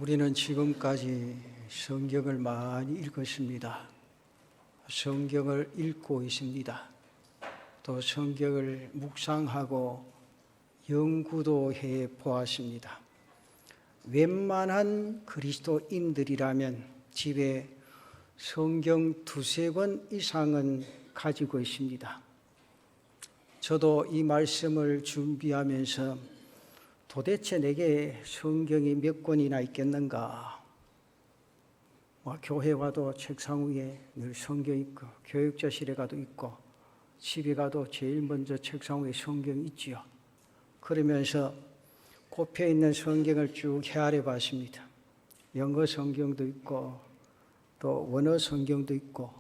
우리는 지금까지 성경을 많이 읽었습니다. 성경을 읽고 있습니다. 또 성경을 묵상하고 연구도 해 보았습니다. 웬만한 그리스도인들이라면 집에 성경 두세 권 이상은 가지고 있습니다. 저도 이 말씀을 준비하면서 도대체 내게 성경이 몇 권이나 있겠는가? 교회 와도 책상 위에 늘 성경 있고, 교육자실에 가도 있고, 집에 가도 제일 먼저 책상 위에 성경이 있지요. 그러면서 꼽혀 있는 성경을 쭉 헤아려 봤습니다. 영어 성경도 있고, 또 원어 성경도 있고,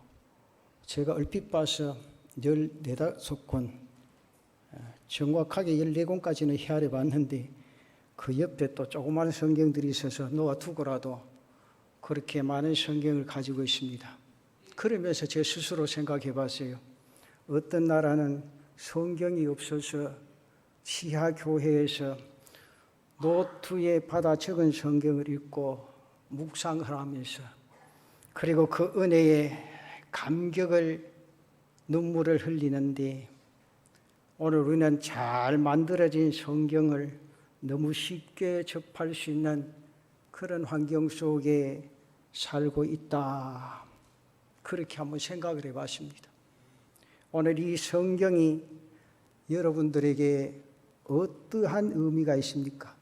제가 얼핏 봐서 14권, 정확하게 14권까지는 헤아려 봤는데, 그 옆에 또 조그마한 성경들이 있어서 놓아두고라도 그렇게 많은 성경을 가지고 있습니다. 그러면서 제 스스로 생각해 봤어요. 어떤 나라는 성경이 없어서 지하교회에서 노트에 받아 적은 성경을 읽고 묵상을 하면서, 그리고 그 은혜에 감격을, 눈물을 흘리는데, 오늘 우리는 잘 만들어진 성경을 너무 쉽게 접할 수 있는 그런 환경 속에 살고 있다. 그렇게 한번 생각을 해봤습니다. 오늘 이 성경이 여러분들에게 어떠한 의미가 있습니까?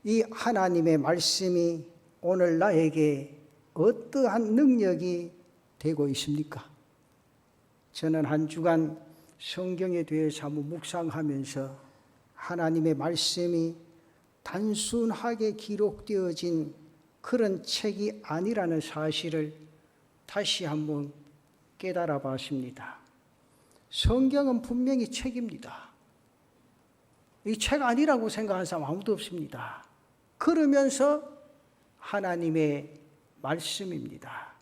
이 하나님의 말씀이 오늘 나에게 어떠한 능력이 되고 있습니까? 저는 한 주간 성경에 대해서 한번 묵상하면서 하나님의 말씀이 단순하게 기록되어진 그런 책이 아니라는 사실을 다시 한번 깨달아 봤습니다. 성경은 분명히 책입니다. 이 책 아니라고 생각하는 사람 아무도 없습니다. 그러면서 하나님의 말씀입니다.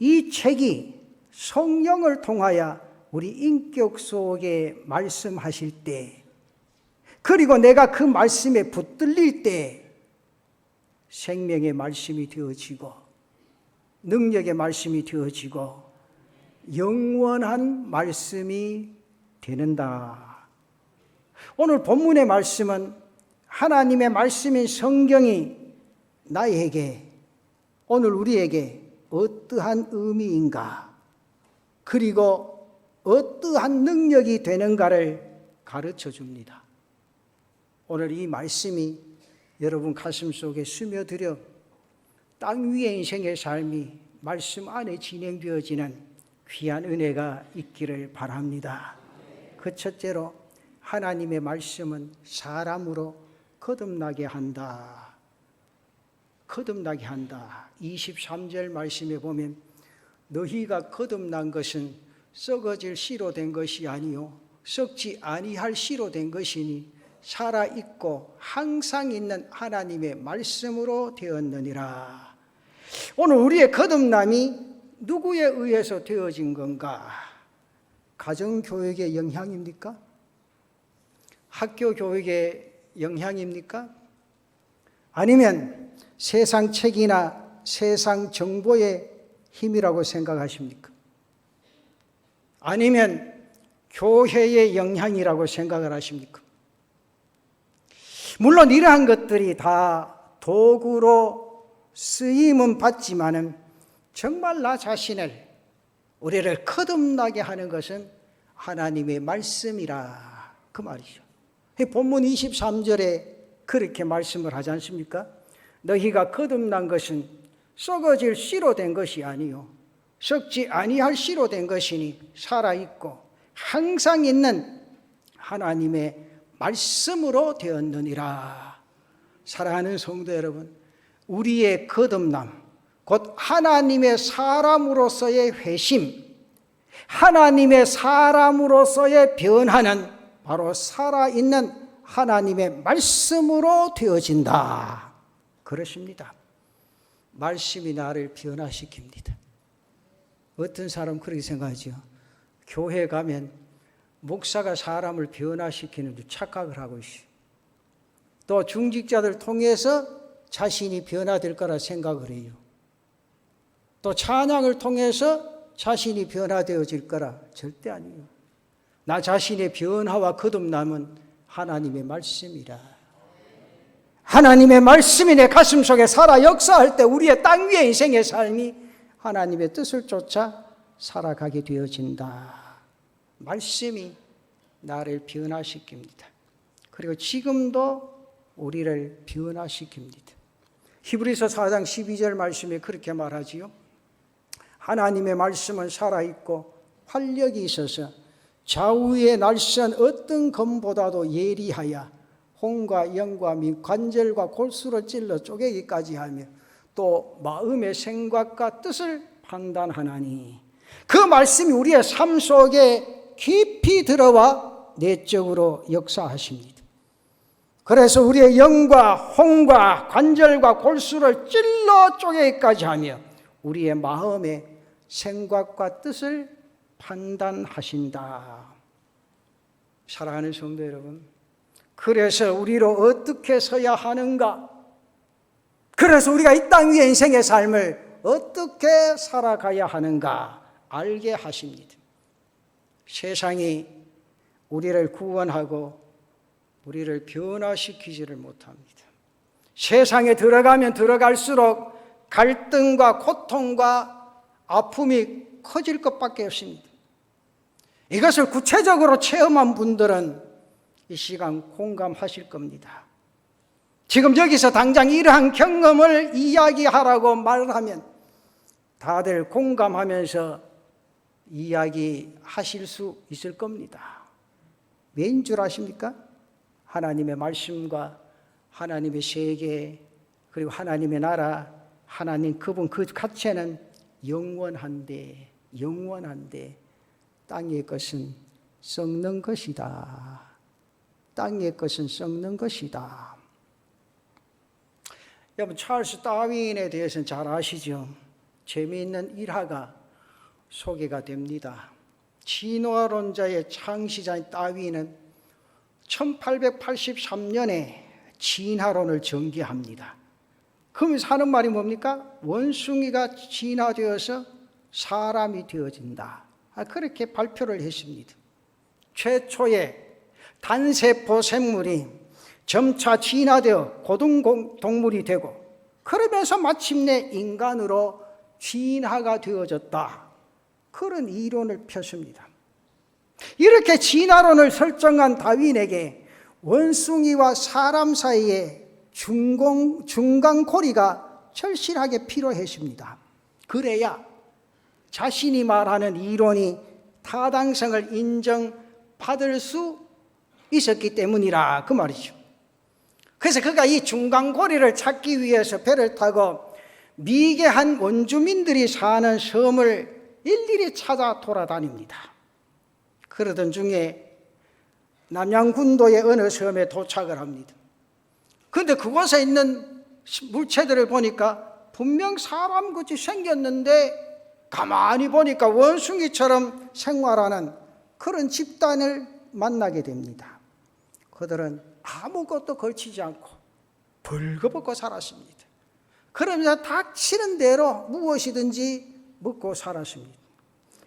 이 책이 성령을 통하여 우리 인격 속에 말씀하실 때, 그리고 내가 그 말씀에 붙들릴 때 생명의 말씀이 되어지고, 능력의 말씀이 되어지고, 영원한 말씀이 되는다. 오늘 본문의 말씀은 하나님의 말씀인 성경이 나에게, 오늘 우리에게 어떠한 의미인가, 그리고 어떠한 능력이 되는가를 가르쳐 줍니다. 오늘 이 말씀이 여러분 가슴 속에 스며들어 땅 위의 인생의 삶이 말씀 안에 진행되어지는 귀한 은혜가 있기를 바랍니다. 그 첫째로, 하나님의 말씀은 사람으로 거듭나게 한다. 거듭나게 한다. 23절 말씀에 보면, 너희가 거듭난 것은 썩어질 씨로 된 것이 아니요 썩지 아니할 씨로 된 것이니 살아있고 항상 있는 하나님의 말씀으로 되었느니라. 오늘 우리의 거듭남이 누구에 의해서 되어진 건가? 가정교육의 영향입니까? 학교교육의 영향입니까? 아니면 세상 책이나 세상 정보의 힘이라고 생각하십니까? 아니면 교회의 영향이라고 생각을 하십니까? 물론 이러한 것들이 다 도구로 쓰임은 받지만은 정말 나 자신을, 우리를 거듭나게 하는 것은 하나님의 말씀이라, 그 말이죠. 본문 23절에 그렇게 말씀을 하지 않습니까? 너희가 거듭난 것은 썩어질 씨로 된 것이 아니요 썩지 아니할 씨로 된 것이니 살아있고 항상 있는 하나님의 말씀으로 되었느니라. 사랑하는 성도 여러분, 우리의 거듭남, 곧 하나님의 사람으로서의 회심, 하나님의 사람으로서의 변화는 바로 살아있는 하나님의 말씀으로 되어진다. 그렇습니다. 말씀이 나를 변화시킵니다. 어떤 사람 그렇게 생각하죠. 교회 가면 목사가 사람을 변화시키는 착각을 하고 있어요. 또 중직자들 통해서 자신이 변화될 거라 생각을 해요. 또 찬양을 통해서 자신이 변화되어질 거라 절대 아니에요. 나 자신의 변화와 거듭남은 하나님의 말씀이라. 하나님의 말씀이 내 가슴 속에 살아 역사할 때 우리의 땅 위의 인생의 삶이 하나님의 뜻을 쫓아 살아가게 되어진다. 말씀이 나를 변화시킵니다. 그리고 지금도 우리를 변화시킵니다. 히브리서 4장 12절 말씀에 그렇게 말하지요. 하나님의 말씀은 살아있고 활력이 있어서 좌우의 날선 어떤 검보다도 예리하여 혼과 영과 및 관절과 골수를 찔러 쪼개기까지 하며 또 마음의 생각과 뜻을 판단하나니, 그 말씀이 우리의 삶 속에 깊이 들어와 내적으로 역사하십니다. 그래서 우리의 영과 혼과 관절과 골수를 찔러 쪼개기까지 하며 우리의 마음의 생각과 뜻을 판단하신다. 사랑하는 성도 여러분, 그래서 우리로 어떻게 서야 하는가? 그래서 우리가 이 땅 위의 인생의 삶을 어떻게 살아가야 하는가 알게 하십니다. 세상이 우리를 구원하고 우리를 변화시키지를 못합니다. 세상에 들어가면 들어갈수록 갈등과 고통과 아픔이 커질 것밖에 없습니다. 이것을 구체적으로 체험한 분들은 이 시간 공감하실 겁니다. 지금 여기서 당장 이러한 경험을 이야기하라고 말하면 다들 공감하면서 이야기하실 수 있을 겁니다. 왜인 줄 아십니까? 하나님의 말씀과 하나님의 세계, 그리고 하나님의 나라, 하나님 그분 그 가치는 영원한데 땅의 것은 썩는 것이다. 땅의 것은 썩는 것이다. 여러분, 찰스 다윈에 대해서는 잘 아시죠? 재미있는 일화가 소개가 됩니다. 진화론자의 창시자인 다윈은 1883년에 진화론을 전개합니다. 그러면서 하는 말이 뭡니까? 원숭이가 진화되어서 사람이 되어진다. 그렇게 발표를 했습니다. 최초의 단세포 생물이 점차 진화되어 고등동물이 되고 그러면서 마침내 인간으로 진화가 되어졌다. 그런 이론을 폈습니다. 이렇게 진화론을 설정한 다윈에게 원숭이와 사람 사이에 중간고리가 절실하게 필요했습니다. 그래야 자신이 말하는 이론이 타당성을 인정받을 수 있었기 때문이라 그 말이죠. 그래서 그가 이 중간고리를 찾기 위해서 배를 타고 미개한 원주민들이 사는 섬을 일일이 찾아 돌아다닙니다. 그러던 중에 남양군도의 어느 섬에 도착을 합니다. 그런데 그곳에 있는 물체들을 보니까 분명 사람같이 생겼는데 가만히 보니까 원숭이처럼 생활하는 그런 집단을 만나게 됩니다. 그들은 아무것도 걸치지 않고 벌거벗고 살았습니다. 그러면서 닥치는 대로 무엇이든지 먹고 살았습니다.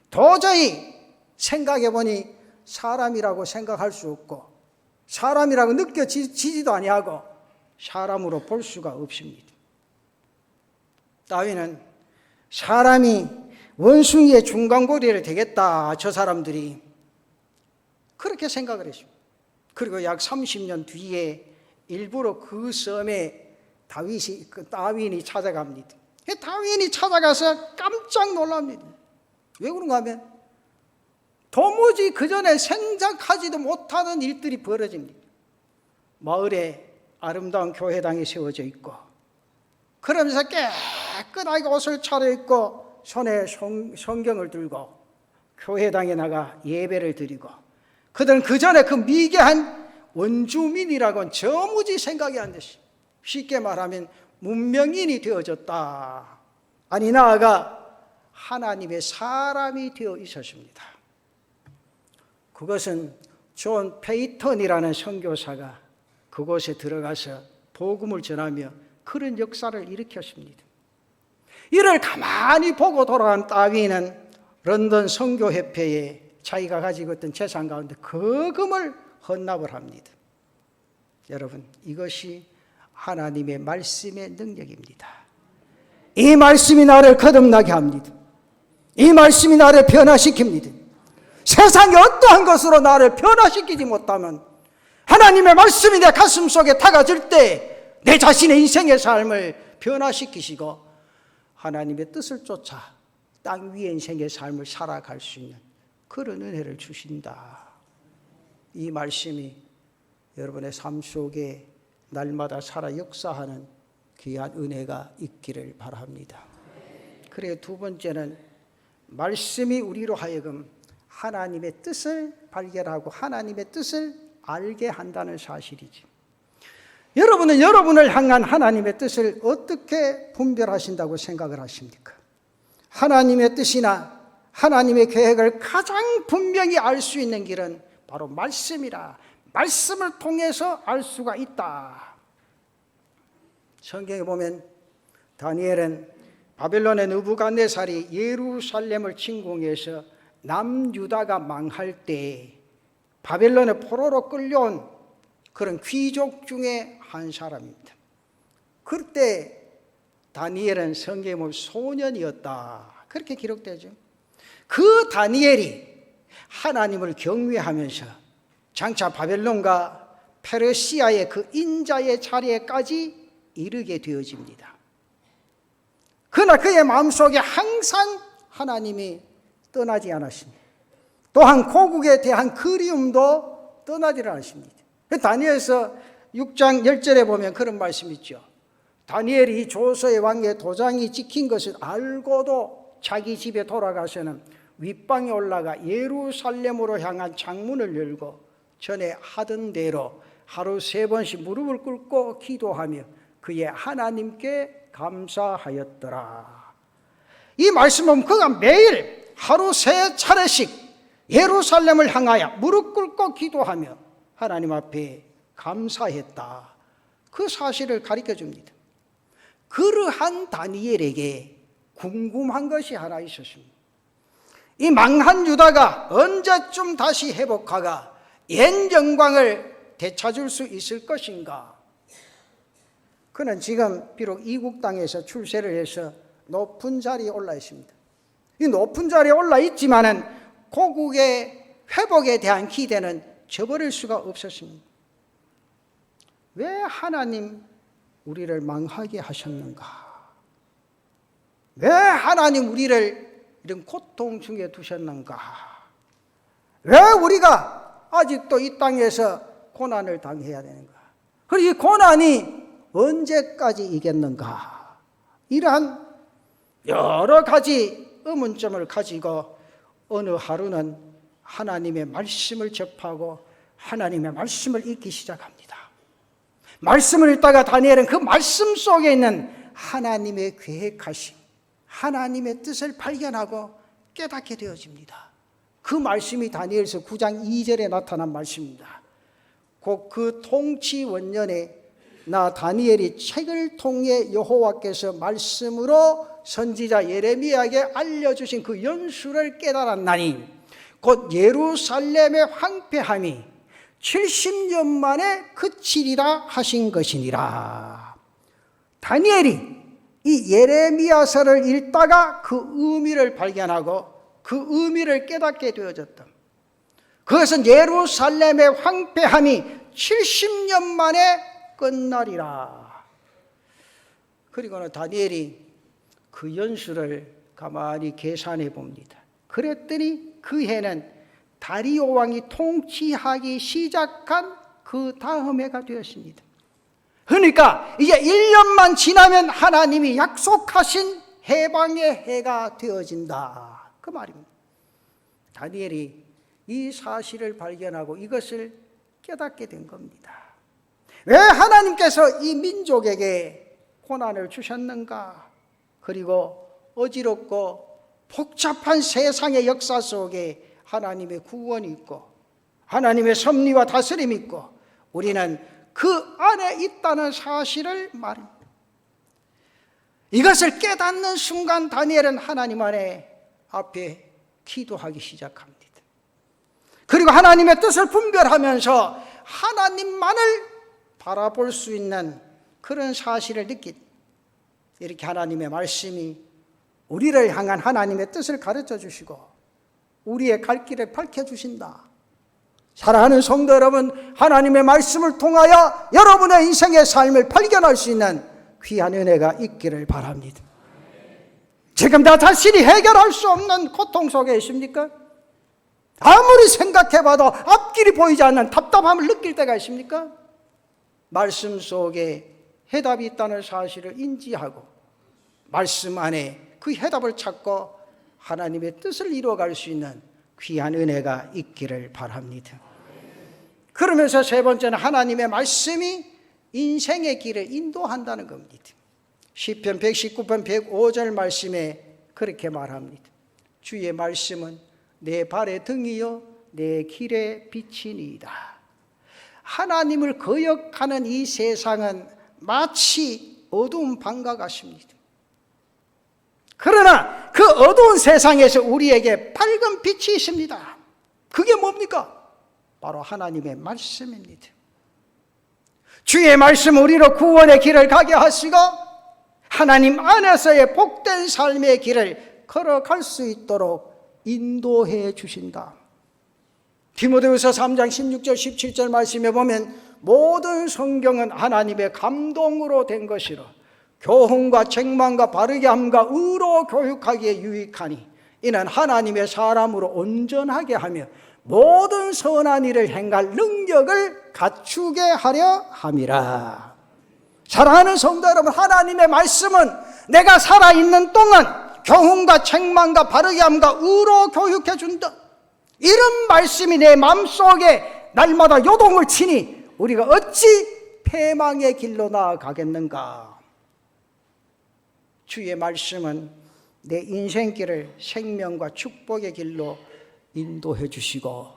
도저히 생각해보니 사람이라고 생각할 수 없고 사람이라고 느껴지지도 아니하고 사람으로 볼 수가 없습니다. 다윈은 사람이 원숭이의 중간고리를 되겠다, 저 사람들이 그렇게 생각을 했습니다. 그리고 약 30년 뒤에 일부러 그 섬에 다윈이 찾아갑니다. 다윈이 찾아가서 깜짝 놀랍니다. 왜 그런가 하면 도무지 그전에 생각하지도 못하는 일들이 벌어집니다. 마을에 아름다운 교회당이 세워져 있고 그러면서 깨끗하게 옷을 차려입고 손에 성경을 들고 교회당에 나가 예배를 드리고 그들은 그전에 그 미개한 원주민이라고는 저무지 생각이 안 됐어요. 쉽게 말하면 문명인이 되어졌다. 아니 나아가 하나님의 사람이 되어 있었습니다. 그것은 존 페이턴이라는 선교사가 그곳에 들어가서 복음을 전하며 그런 역사를 일으켰습니다. 이를 가만히 보고 돌아간 다윗은 런던 선교협회에 자기가 가지고 있던 재산 가운데 거금을 헌납을 합니다. 여러분, 이것이 하나님의 말씀의 능력입니다. 이 말씀이 나를 거듭나게 합니다. 이 말씀이 나를 변화시킵니다. 세상의 어떠한 것으로 나를 변화시키지 못하면 하나님의 말씀이 내 가슴 속에 다가질 때 내 자신의 인생의 삶을 변화시키시고 하나님의 뜻을 쫓아 땅 위의 인생의 삶을 살아갈 수 있는 그런 은혜를 주신다. 이 말씀이 여러분의 삶 속에 날마다 살아 역사하는 귀한 은혜가 있기를 바랍니다. 그래요. 두 번째는 말씀이 우리로 하여금 하나님의 뜻을 발견하고 하나님의 뜻을 알게 한다는 사실이지. 여러분은 여러분을 향한 하나님의 뜻을 어떻게 분별하신다고 생각을 하십니까? 하나님의 뜻이나 하나님의 계획을 가장 분명히 알 수 있는 길은 바로 말씀이라. 말씀을 통해서 알 수가 있다. 성경에 보면 다니엘은 바벨론의 느부갓네살이 예루살렘을 침공해서 남유다가 망할 때 바벨론의 포로로 끌려온 그런 귀족 중에 한 사람입니다. 그때 다니엘은 성경에 보면 소년이었다. 그렇게 기록되죠. 그 다니엘이 하나님을 경외하면서 장차 바벨론과 페르시아의 그 인자의 자리에까지 이르게 되어집니다. 그러나 그의 마음속에 항상 하나님이 떠나지 않으십니다. 또한 고국에 대한 그리움도 떠나지 않으십니다. 다니엘서 6장 10절에 보면 그런 말씀이 있죠. 다니엘이 조서의 왕의 도장이 찍힌 것을 알고도 자기 집에 돌아가서는 윗방에 올라가 예루살렘으로 향한 창문을 열고 전에 하던 대로 하루 3번씩 무릎을 꿇고 기도하며 그의 하나님께 감사하였더라. 이 말씀은 그가 매일 하루 3차례씩 예루살렘을 향하여 무릎 꿇고 기도하며 하나님 앞에 감사했다. 그 사실을 가르쳐 줍니다. 그러한 다니엘에게 궁금한 것이 하나 있었습니다. 이 망한 유다가 언제쯤 다시 회복하가 옛 영광을 되찾을 수 있을 것인가? 그는 지금 비록 이국 땅에서 출세를 해서 높은 자리에 올라 있습니다. 이 높은 자리에 올라 있지만은 고국의 회복에 대한 기대는 저버릴 수가 없었습니다. 왜 하나님 우리를 망하게 하셨는가? 왜 하나님 우리를 이런 고통 중에 두셨는가? 왜 우리가 아직도 이 땅에서 고난을 당해야 되는가? 그리고 이 고난이 언제까지 이겠는가? 이러한 여러 가지 의문점을 가지고 어느 하루는 하나님의 말씀을 접하고 하나님의 말씀을 읽기 시작합니다. 말씀을 읽다가 다니엘은 그 말씀 속에 있는 하나님의 계획하심, 하나님의 뜻을 발견하고 깨닫게 되어집니다. 그 말씀이 다니엘서 9장 2절에 나타난 말씀입니다. 곧 그 통치 원년에 나 다니엘이 책을 통해 여호와께서 말씀으로 선지자 예레미야에게 알려주신 그 연수를 깨달았나니 곧 예루살렘의 황폐함이 70년 만에 그치리라 하신 것이니라. 다니엘이 이 예레미야서를 읽다가 그 의미를 발견하고 그 의미를 깨닫게 되어졌다. 그것은 예루살렘의 황폐함이 70년 만에 끝나리라. 그리고는 다니엘이 그 연수를 가만히 계산해 봅니다. 그랬더니 그 해는 다리오 왕이 통치하기 시작한 그 다음 해가 되었습니다. 그러니까 이제 1년만 지나면 하나님이 약속하신 해방의 해가 되어진다. 그 말입니다. 다니엘이 이 사실을 발견하고 이것을 깨닫게 된 겁니다. 왜 하나님께서 이 민족에게 고난을 주셨는가? 그리고 어지럽고 복잡한 세상의 역사 속에 하나님의 구원이 있고 하나님의 섭리와 다스림이 있고 우리는 그 안에 있다는 사실을 말합니다. 이것을 깨닫는 순간 다니엘은 하나님 앞에 기도하기 시작합니다. 그리고 하나님의 뜻을 분별하면서 하나님만을 바라볼 수 있는 그런 사실을 이렇게 하나님의 말씀이 우리를 향한 하나님의 뜻을 가르쳐 주시고 우리의 갈 길을 밝혀주신다. 사랑하는 성도 여러분, 하나님의 말씀을 통하여 여러분의 인생의 삶을 발견할 수 있는 귀한 은혜가 있기를 바랍니다. 지금 나 자신이 해결할 수 없는 고통 속에 있습니까? 아무리 생각해봐도 앞길이 보이지 않는 답답함을 느낄 때가 있습니까? 말씀 속에 해답이 있다는 사실을 인지하고 말씀 안에 그 해답을 찾고 하나님의 뜻을 이루어갈 수 있는 귀한 은혜가 있기를 바랍니다. 그러면서 세 번째는 하나님의 말씀이 인생의 길을 인도한다는 겁니다. 시편 119편 105절 말씀에 그렇게 말합니다. 주의 말씀은 내 발의 등이요 내 길의 빛이니이다. 하나님을 거역하는 이 세상은 마치 어두운 밤과 같습니다. 그러나 그 어두운 세상에서 우리에게 밝은 빛이 있습니다. 그게 뭡니까? 바로 하나님의 말씀입니다. 주의 말씀 우리로 구원의 길을 가게 하시고 하나님 안에서의 복된 삶의 길을 걸어갈 수 있도록 인도해 주신다. 디모데후서 3장 16절 17절 말씀에 보면 모든 성경은 하나님의 감동으로 된 것이라 교훈과 책망과 바르게 함과 의로 교육하기에 유익하니 이는 하나님의 사람으로 온전하게 하며 모든 선한 일을 행할 능력을 갖추게 하려 함이라. 사랑하는 성도 여러분, 하나님의 말씀은 내가 살아있는 동안 교훈과 책망과 바르게 함과 의로 교육해 준다. 이런 말씀이 내 마음속에 날마다 요동을 치니 우리가 어찌 패망의 길로 나아가겠는가. 주의 말씀은 내 인생길을 생명과 축복의 길로 인도해 주시고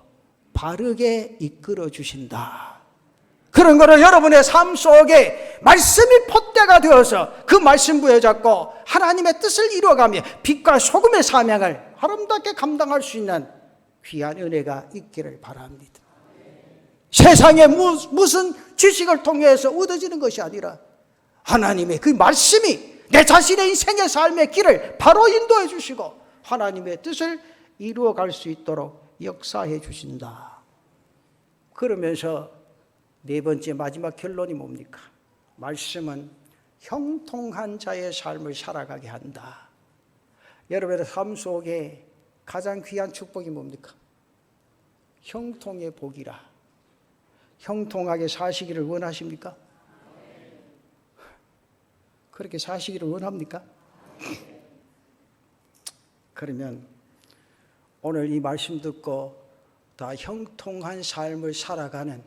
바르게 이끌어 주신다. 그런 거를 여러분의 삶 속에 말씀이 폿대가 되어서 그 말씀 부여잡고 하나님의 뜻을 이루어가며 빛과 소금의 사명을 아름답게 감당할 수 있는 귀한 은혜가 있기를 바랍니다. 세상에 무슨 지식을 통해서 얻어지는 것이 아니라 하나님의 그 말씀이 내 자신의 인생의 삶의 길을 바로 인도해 주시고 하나님의 뜻을 이루어갈 수 있도록 역사해 주신다. 그러면서 네 번째 마지막 결론이 뭡니까? 말씀은 형통한 자의 삶을 살아가게 한다. 여러분의 삶 속에 가장 귀한 축복이 뭡니까? 형통의 복이라. 형통하게 사시기를 원하십니까? 그렇게 사시기를 원합니까? 그러면 오늘 이 말씀 듣고 다 형통한 삶을 살아가는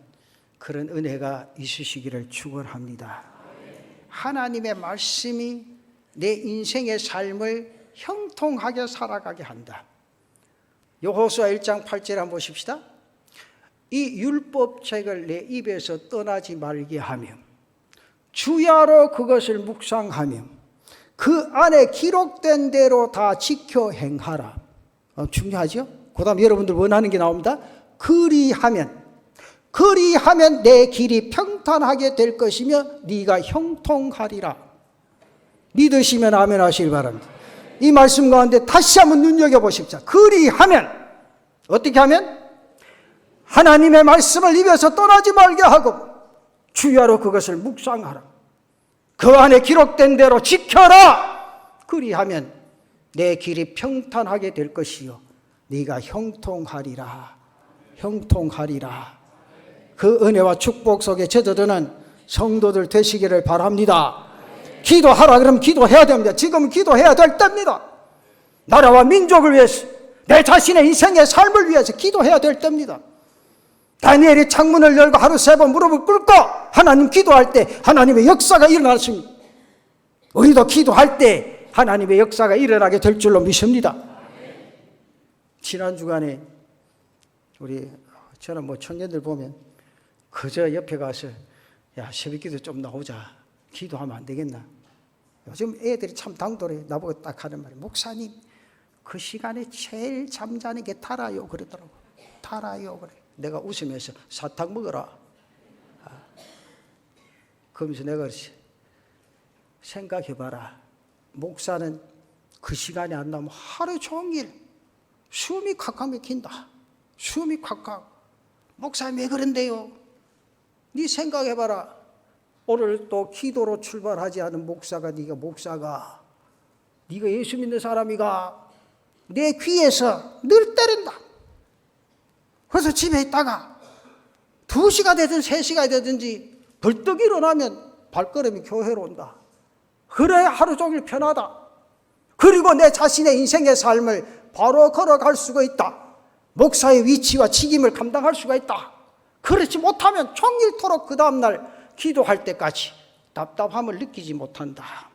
그런 은혜가 있으시기를 축원합니다. 하나님의 말씀이 내 인생의 삶을 형통하게 살아가게 한다. 여호수아 1장 8절 한번 보십시다. 이 율법책을 내 입에서 떠나지 말게 하며 주야로 그것을 묵상하며 그 안에 기록된 대로 다 지켜 행하라. 중요하죠? 그 다음 여러분들 원하는 게 나옵니다. 그리하면 내 길이 평탄하게 될 것이며 네가 형통하리라. 믿으시면 아멘 하시길 바랍니다. 이 말씀 가운데 다시 한번 눈여겨보십시오. 그리하면 어떻게 하면? 하나님의 말씀을 입에서 떠나지 말게 하고 주야로 그것을 묵상하라. 그 안에 기록된 대로 지켜라. 그리하면 내 길이 평탄하게 될 것이요 네가 형통하리라. 형통하리라. 그 은혜와 축복 속에 젖어드는 성도들 되시기를 바랍니다. 기도하라 그러면 기도해야 됩니다. 지금 기도해야 될 때입니다. 나라와 민족을 위해서 내 자신의 인생의 삶을 위해서 기도해야 될 때입니다. 다니엘이 창문을 열고 하루 3번 무릎을 꿇고 하나님 기도할 때 하나님의 역사가 일어났습니다. 우리도 기도할 때 하나님의 역사가 일어나게 될 줄로 믿습니다. 지난 주간에 저는 청년들 보면 그저 옆에 가서 야 새벽기도 좀 나오자. 기도하면 안 되겠나? 요즘 애들이 참 당돌해. 나보고 딱 하는 말이, 목사님 그 시간에 제일 잠자는 게 타라요 그러더라고. 타라요 그래. 내가 웃으면서 사탕 먹어라. 그러면서 내가 그랬지. 생각해봐라. 목사는 그 시간에 안 나오면 하루 종일 숨이 콱콱 막힌다. 숨이 콱콱. 목사님 왜 그런데요? 네 생각해봐라. 오늘 또 기도로 출발하지 않은 목사가, 네가 예수 믿는 사람이가 내 귀에서 늘 때린다. 그래서 집에 있다가 2시가 되든 3시가 되든지 벌떡 일어나면 발걸음이 교회로 온다. 그래야 하루 종일 편하다. 그리고 내 자신의 인생의 삶을 바로 걸어갈 수가 있다. 목사의 위치와 직임을 감당할 수가 있다. 그렇지 못하면 종일토록 그 다음날 기도할 때까지 답답함을 느끼지 못한다.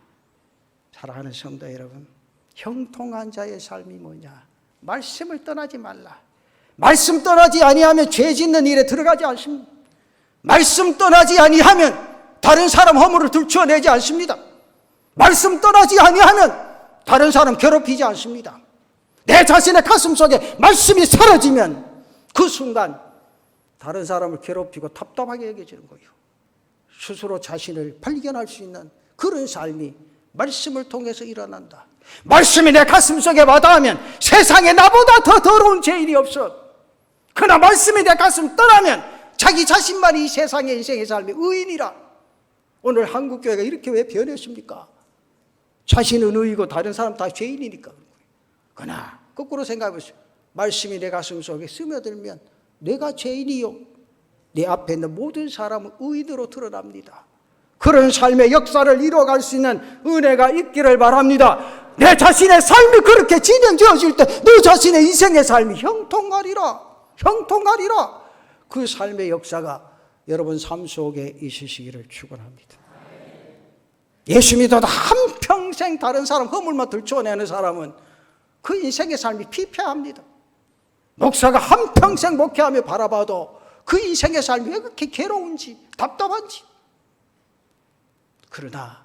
사랑하는 성도 여러분, 형통한 자의 삶이 뭐냐? 말씀을 떠나지 말라. 말씀 떠나지 아니하면 죄 짓는 일에 들어가지 않습니다. 말씀 떠나지 아니하면 다른 사람 허물을 들추어내지 않습니다. 말씀 떠나지 아니하면 다른 사람 괴롭히지 않습니다. 내 자신의 가슴 속에 말씀이 사라지면 그 순간 다른 사람을 괴롭히고 답답하게 여겨지는 거예요. 스스로 자신을 발견할 수 있는 그런 삶이 말씀을 통해서 일어난다. 말씀이 내 가슴 속에 와닿으면 세상에 나보다 더 더러운 죄인이 없어. 그러나 말씀이 내 가슴 떠나면 자기 자신만이 이 세상의 인생의 삶의 의인이라. 오늘 한국교회가 이렇게 왜 변했습니까? 자신은 의이고 다른 사람 다 죄인이니까. 그러나 거꾸로 생각해보세요. 말씀이 내 가슴 속에 스며들면 내가 죄인이요, 내 앞에 있는 모든 사람은 의인으로 드러납니다. 그런 삶의 역사를 이루어갈 수 있는 은혜가 있기를 바랍니다. 내 자신의 삶이 그렇게 진행되어질 때 너 자신의 인생의 삶이 형통하리라. 형통하리라. 그 삶의 역사가 여러분 삶 속에 있으시기를 축원합니다. 예수 믿어도 한평생 다른 사람 허물만 들춰내는 사람은 그 인생의 삶이 피폐합니다. 목사가 한평생 목회하며 바라봐도 그 인생의 삶이 왜 그렇게 괴로운지 답답한지. 그러나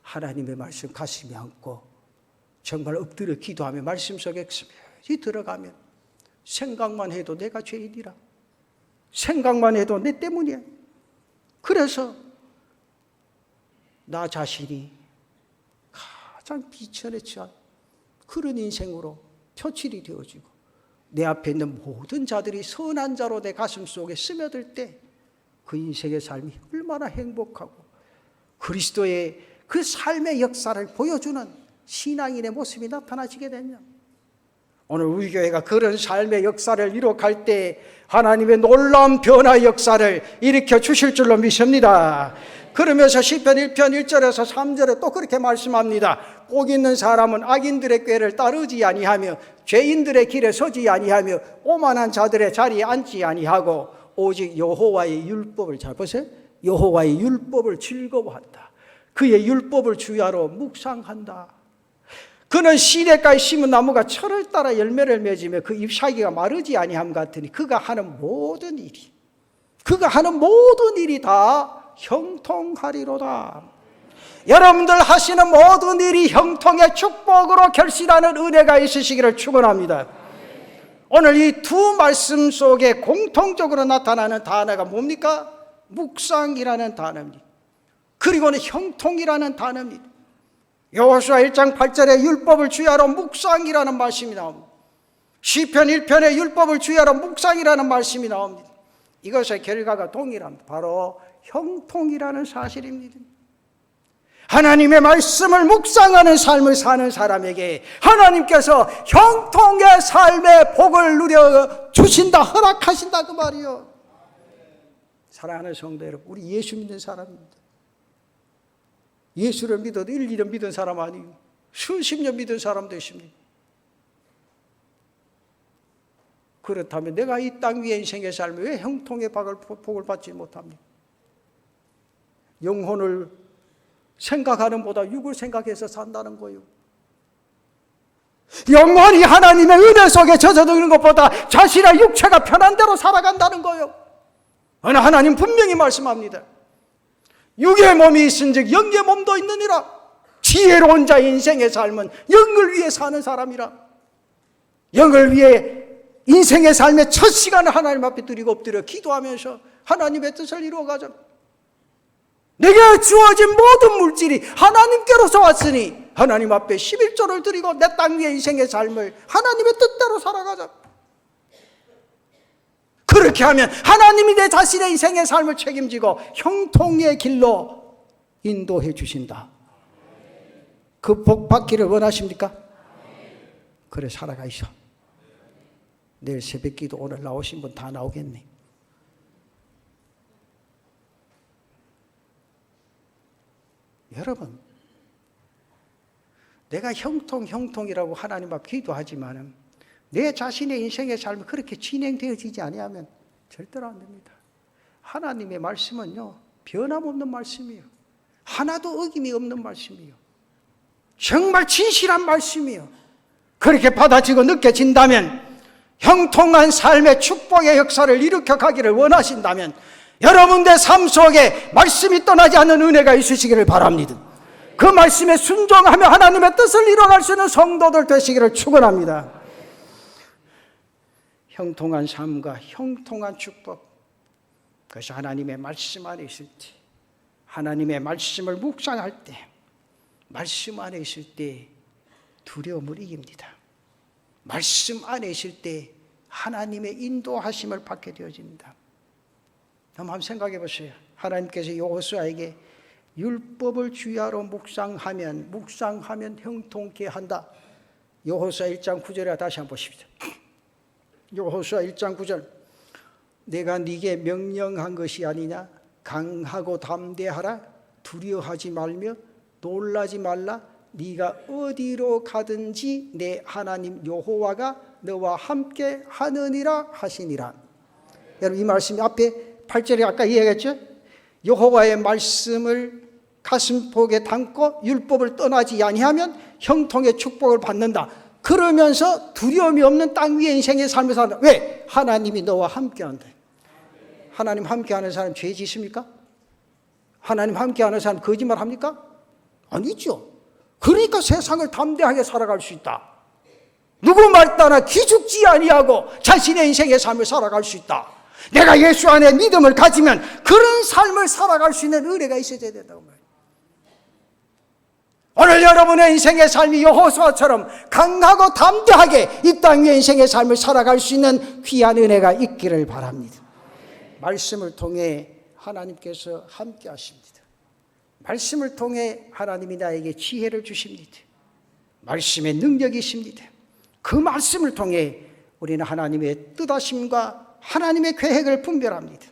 하나님의 말씀 가슴에 안고 정말 엎드려 기도하며 말씀 속에 스며시 들어가면 생각만 해도 내가 죄인이라. 생각만 해도 내 때문이야. 그래서 나 자신이 가장 비천에 처한 그런 인생으로 표출이 되어지고 내 앞에 있는 모든 자들이 선한 자로 내 가슴 속에 스며들 때 그 인생의 삶이 얼마나 행복하고 그리스도의 그 삶의 역사를 보여주는 신앙인의 모습이 나타나지게 되냐. 오늘 우리 교회가 그런 삶의 역사를 이뤄갈 때 하나님의 놀라운 변화의 역사를 일으켜 주실 줄로 믿습니다. 그러면서 시편 1편 1절에서 3절에 또 그렇게 말씀합니다. 복 있는 사람은 악인들의 꾀를 따르지 아니하며 죄인들의 길에 서지 아니하며 오만한 자들의 자리에 앉지 아니하고 오직 여호와의 율법을, 잘 보세요, 여호와의 율법을 즐거워한다. 그의 율법을 주야로 묵상한다. 그는 시냇가에 심은 나무가 철을 따라 열매를 맺으며 그 잎사귀가 마르지 아니함 같으니 그가 하는 모든 일이 다 형통하리로다. 여러분들 하시는 모든 일이 형통의 축복으로 결실하는 은혜가 있으시기를 축원합니다. 오늘 이 두 말씀 속에 공통적으로 나타나는 단어가 뭡니까? 묵상이라는 단어입니다. 그리고는 형통이라는 단어입니다. 여호수아 1장 8절에 율법을 주야로 묵상이라는 말씀이 나옵니다. 시편 1편에 율법을 주야로 묵상이라는 말씀이 나옵니다. 이것의 결과가 동일합니다. 바로 형통이라는 사실입니다. 하나님의 말씀을 묵상하는 삶을 사는 사람에게 하나님께서 형통의 삶의 복을 누려 주신다, 허락하신다, 그 말이요. 사랑하는 성도 여러분, 우리 예수 믿는 사람입니다. 예수를 믿어도 1, 2년 믿은 사람 아니에요. 수십 년 믿은 사람 되십니다. 그렇다면 내가 이 땅 위의 인생의 삶에 왜 형통의 복을 받지 못합니까? 영혼을 생각하는 보다 육을 생각해서 산다는 거예요. 영혼이 하나님의 은혜 속에 젖어드는 것보다 자신의 육체가 편한 대로 살아간다는 거예요. 그러나 하나님 분명히 말씀합니다. 육의 몸이 있은즉 영의 몸도 있느니라. 지혜로운 자의 인생의 삶은 영을 위해 사는 사람이라. 영을 위해 인생의 삶의 첫 시간을 하나님 앞에 드리고 엎드려 기도하면서 하나님의 뜻을 이루어가자. 내게 주어진 모든 물질이 하나님께로서 왔으니 하나님 앞에 11조를 드리고 내 땅 위의 인생의 삶을 하나님의 뜻대로 살아가자. 그렇게 하면 하나님이 내 자신의 인생의 삶을 책임지고 형통의 길로 인도해 주신다. 그 복 받기를 원하십니까? 그래 살아가이소. 내일 새벽기도 오늘 나오신 분 다 나오겠네. 여러분, 내가 형통이라고 하나님 앞 기도하지만은 내 자신의 인생의 삶이 그렇게 진행되어지지 아니하면 절대로 안 됩니다. 하나님의 말씀은요, 변함없는 말씀이에요. 하나도 어김이 없는 말씀이에요. 정말 진실한 말씀이에요. 그렇게 받아지고 느껴진다면, 형통한 삶의 축복의 역사를 일으켜 가기를 원하신다면 여러분의 삶 속에 말씀이 떠나지 않는 은혜가 있으시기를 바랍니다. 그 말씀에 순종하며 하나님의 뜻을 이뤄갈 수 있는 성도들 되시기를 축원합니다. 형통한 삶과 형통한 축복, 그것이 하나님의 말씀 안에 있을 때, 하나님의 말씀을 묵상할 때, 말씀 안에 있을 때 두려움을 이깁니다. 말씀 안에 있을 때 하나님의 인도하심을 받게 되어집니다. 한번 생각해 보세요. 하나님께서 여호수아에게 율법을 주야로 묵상하면 형통케 한다. 여호수아 1장 9절에 다시 한번 보십시오. 여호수아 1장 9절, 내가 네게 명령한 것이 아니냐? 강하고 담대하라. 두려워하지 말며 놀라지 말라. 네가 어디로 가든지 내 하나님 여호와가 너와 함께 하느니라 하시니라. 여러분, 이 말씀이 앞에 8절에 아까 이야기했죠? 여호와의 말씀을 가슴폭에 담고 율법을 떠나지 아니하면 형통의 축복을 받는다. 그러면서 두려움이 없는 땅 위의 인생의 삶을 산다. 왜? 하나님이 너와 함께한다. 하나님 함께하는 사람 죄 짓습니까? 하나님 함께하는 사람 거짓말 합니까? 아니죠. 그러니까 세상을 담대하게 살아갈 수 있다. 누구 말 따라 기죽지 아니하고 자신의 인생의 삶을 살아갈 수 있다. 내가 예수 안에 믿음을 가지면 그런 삶을 살아갈 수 있는 은혜가 있어야 된다고 말이에요. 오늘 여러분의 인생의 삶이 여호수아처럼 강하고 담대하게 이 땅 위의 인생의 삶을 살아갈 수 있는 귀한 은혜가 있기를 바랍니다. 말씀을 통해 하나님께서 함께 하십니다. 말씀을 통해 하나님이 나에게 지혜를 주십니다. 말씀의 능력이 있습니다. 그 말씀을 통해 우리는 하나님의 뜻하심과 하나님의 계획을 분별합니다.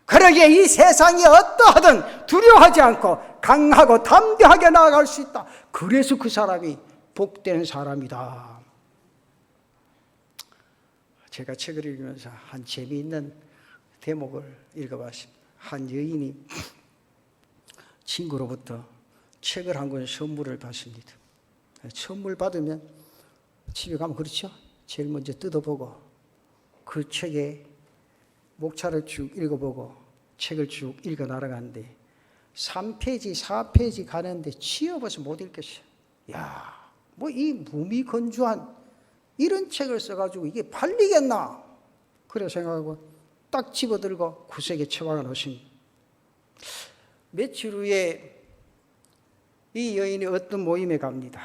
그러기에 이 세상이 어떠하든 두려워하지 않고 강하고 담대하게 나아갈 수 있다. 그래서 그 사람이 복된 사람이다. 제가 책을 읽으면서 한 재미있는 대목을 읽어봤습니다. 한 여인이 친구로부터 책을 한 권 선물을 받습니다. 선물 받으면 집에 가면 그렇죠? 제일 먼저 뜯어보고 그 책에 목차를 쭉 읽어보고 책을 쭉 읽어 나가는데 3페이지, 4페이지 가는데 치여봐서 못 읽겠어요. 야, 뭐 이 무미건조한 이런 책을 써가지고 이게 팔리겠나? 그래 생각하고 딱 집어들고 구석에 처박아 놓으십니다. 며칠 후에 이 여인이 어떤 모임에 갑니다.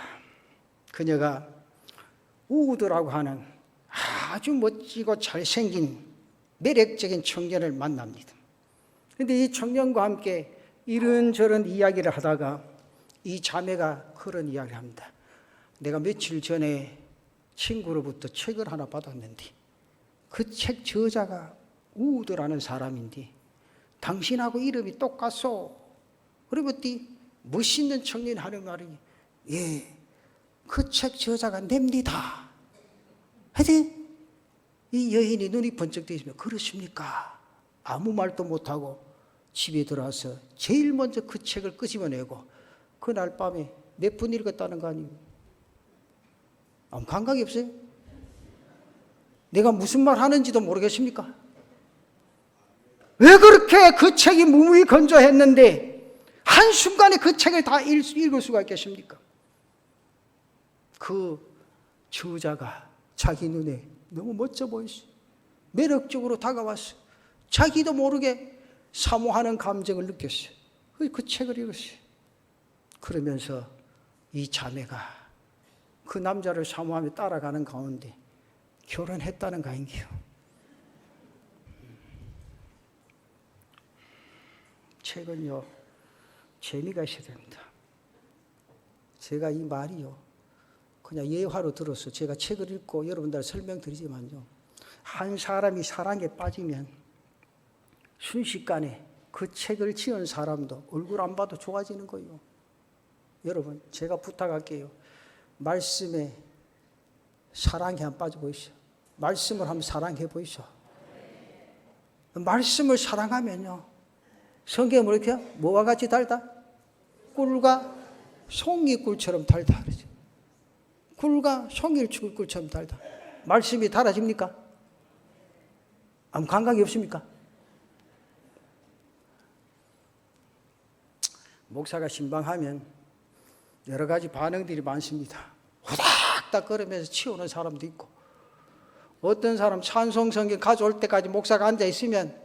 그녀가 우드라고 하는 아주 멋지고 잘생긴 매력적인 청년을 만납니다. 그런데 이 청년과 함께 이런저런 이야기를 하다가 이 자매가 그런 이야기를 합니다. 내가 며칠 전에 친구로부터 책을 하나 받았는데 그 책 저자가 우드라는 사람인데 당신하고 이름이 똑같소. 그리고 멋있는 청년이 하는 말이 예, 그 책 저자가 냅니다. 하여튼 이 여인이 눈이 번쩍 뜨이시면 그러십니까? 아무 말도 못하고 집에 들어와서 제일 먼저 그 책을 끄집어내고 그날 밤에 몇 분 읽었다는 거 아니에요? 아무 감각이 없어요? 내가 무슨 말 하는지도 모르겠습니까? 왜 그렇게 그 책이 무무히 건조했는데 한순간에 그 책을 다 읽을 수가 있겠습니까? 그 저자가 자기 눈에 너무 멋져 보였어요. 매력적으로 다가왔어요. 자기도 모르게 사모하는 감정을 느꼈어요. 그 책을 읽었어요. 그러면서 이 자매가 그 남자를 사모하며 따라가는 가운데 결혼했다는 거 아닌가요? 책은요, 재미가 있어야 됩니다. 제가 이 말이요, 그냥 예화로 들어서 제가 책을 읽고 여러분들 설명드리지만요, 한 사람이 사랑에 빠지면 순식간에 그 책을 지은 사람도 얼굴 안 봐도 좋아지는 거예요. 여러분, 제가 부탁할게요. 말씀에 사랑에 한번 빠져보시죠. 말씀을 한번 사랑해 보시죠. 말씀을 사랑하면요, 성경에 뭐 이렇게 뭐와 같이 달다? 꿀과 송이꿀처럼 달다 그러죠. 꿀과 송이꿀처럼 달다. 말씀이 달아집니까? 아무 감각이 없습니까? 목사가 신방하면 여러 가지 반응들이 많습니다. 후닥닥 걸으면서 치우는 사람도 있고, 어떤 사람 찬송 성경 가져올 때까지 목사가 앉아 있으면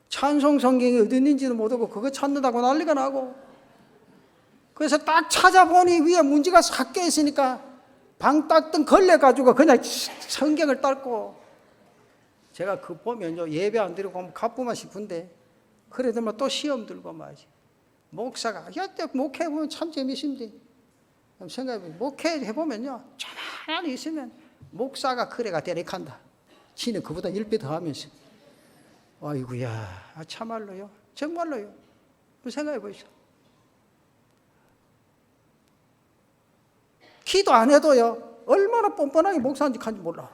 찬송 성경이 어디 있는지도 모르고 그거 찾는다고 난리가 나고, 그래서 딱 찾아보니 위에 문제가 싹 껴 있으니까 방 닦던 걸레가지고 그냥 성경을 닦고, 제가 그 보면요, 예배 안 드리고 가쁘만 싶은데 그래도 또 시험 들고 말이지. 목사가 여태 목회해보면 참 재미있는데, 생각해보면 목회해보면요, 가만히 있으면 목사가 그래가 대립한다. 지는 그보다 10배 더 하면서. 아이고야, 참말로요, 정말로요. 생각해보시죠. 기도 안 해도요, 얼마나 뻔뻔하게 목사인지 간지 몰라.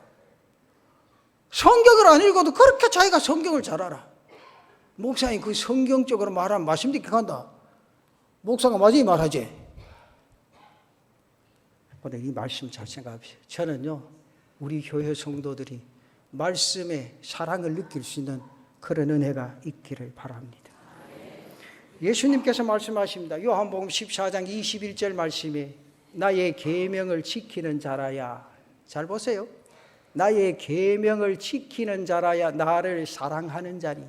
성경을 안 읽어도 그렇게 자기가 성경을 잘 알아. 목사님 그 성경적으로 말하면 말씀듣게 간다. 목사가 맞으니 말하지. 근데 이 말씀 잘 생각합시다. 저는요, 우리 교회 성도들이 말씀에 사랑을 느낄 수 있는 그런 은혜가 있기를 바랍니다. 예수님께서 말씀하십니다. 요한복음 14장 21절 말씀에 나의 계명을 지키는 자라야, 잘 보세요. 나의 계명을 지키는 자라야 나를 사랑하는 자니,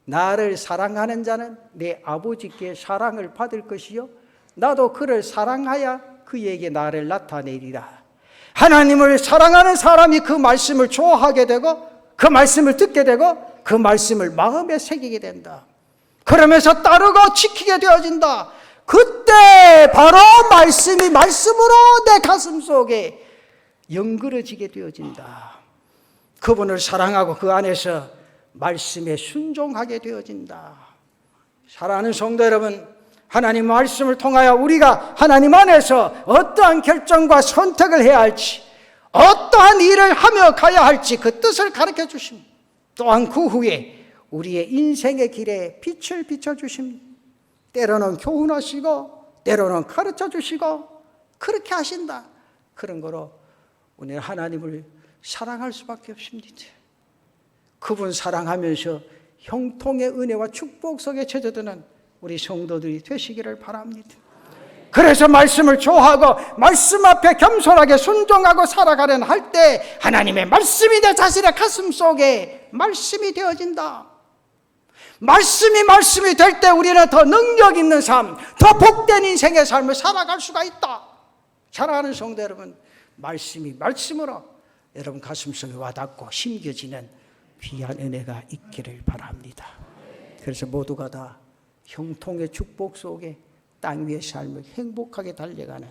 나를 사랑하는 자는 내 아버지께 사랑을 받을 것이요 나도 그를 사랑하여 그에게 나를 나타내리라. 하나님을 사랑하는 사람이 그 말씀을 좋아하게 되고, 그 말씀을 듣게 되고, 그 말씀을 마음에 새기게 된다. 그러면서 따르고 지키게 되어진다. 그때 바로 말씀이 말씀으로 내 가슴 속에 연그러지게 되어진다. 그분을 사랑하고 그 안에서 말씀에 순종하게 되어진다. 사랑하는 성도 여러분, 하나님 말씀을 통하여 우리가 하나님 안에서 어떠한 결정과 선택을 해야 할지, 어떠한 일을 하며 가야 할지 그 뜻을 가르쳐 주십니다. 또한 그 후에 우리의 인생의 길에 빛을 비춰주십니다. 때로는 교훈하시고 때로는 가르쳐 주시고 그렇게 하신다. 그런 거로 우리는 하나님을 사랑할 수밖에 없습니다. 그분 사랑하면서 형통의 은혜와 축복 속에 젖어드는 우리 성도들이 되시기를 바랍니다. 그래서 말씀을 좋아하고 말씀 앞에 겸손하게 순종하고 살아가려는 할 때 하나님의 말씀이 내 자신의 가슴 속에 말씀이 되어진다. 말씀이 될 때 우리는 더 능력 있는 삶, 더 복된 인생의 삶을 살아갈 수가 있다. 사랑하는 성도 여러분, 말씀이 말씀으로 여러분 가슴속에 와닿고 심겨지는 귀한 은혜가 있기를 바랍니다. 그래서 모두가 다 형통의 축복 속에 땅 위의 삶을 행복하게 달려가는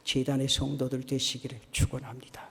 제단의 성도들 되시기를 축원합니다.